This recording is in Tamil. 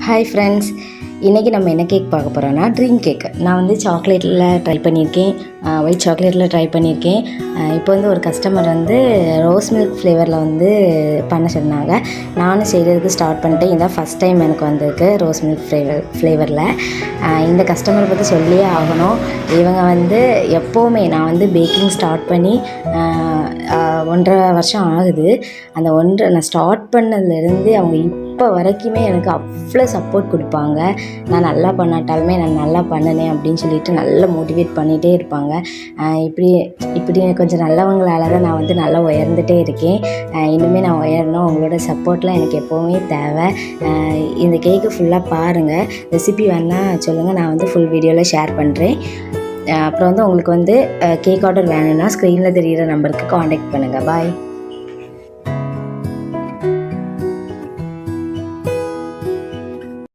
ஹாய் ஃப்ரெண்ட்ஸ், இன்றைக்கி நம்ம என்ன கேக் பார்க்க போகிறோன்னா ட்ரீம் கேக். நான் வந்து சாக்லேட்டில் ட்ரை பண்ணியிருக்கேன், ஒயிட் சாக்லேட்டில் ட்ரை பண்ணியிருக்கேன். இப்போ வந்து ஒரு கஸ்டமர் வந்து ரோஸ் மில்க் ஃப்ளேவரில் வந்து பண்ண சொன்னாங்க. நானும் செய்கிறதுக்கு ஸ்டார்ட் பண்ணிட்டேன். இதான் ஃபஸ்ட் டைம் எனக்கு வந்திருக்கு ரோஸ் மில்க் ஃப்ளேவரில். இந்த கஸ்டமரை பற்றி சொல்லியே ஆகணும். இவங்க வந்து எப்போவுமே நான் வந்து பேக்கிங் ஸ்டார்ட் பண்ணி 1.5 வருஷம் ஆகுது. அந்த நான் ஸ்டார்ட் பண்ணதுலேருந்து அவங்க இப்போ வரைக்குமே எனக்கு அவ்வளோ சப்போர்ட் கொடுப்பாங்க. நான் நல்லா பண்ணாட்டாலுமே நான் நல்லா பண்ணினேன் அப்படின்னு சொல்லிட்டு நல்லா மோட்டிவேட் பண்ணிகிட்டே இருப்பாங்க. இப்படி கொஞ்சம் நல்லவங்களால தான் நான் வந்து நல்லா உயர்ந்துகிட்டே இருக்கேன். இன்னுமே நான் உயரணும். உங்களோட சப்போர்ட்லாம் எனக்கு எப்போவுமே தேவை. இந்த கேக்கு ஃபுல்லாக பாருங்கள். ரெசிபி வேணால் சொல்லுங்கள், நான் வந்து ஃபுல் வீடியோவில் ஷேர் பண்ணுறேன். அப்புறம் வந்து உங்களுக்கு வந்து கேக் ஆர்டர் வேணும்னா ஸ்க்ரீனில் தெரிகிற நம்பருக்கு காண்டாக்ட் பண்ணுங்கள். பாய்.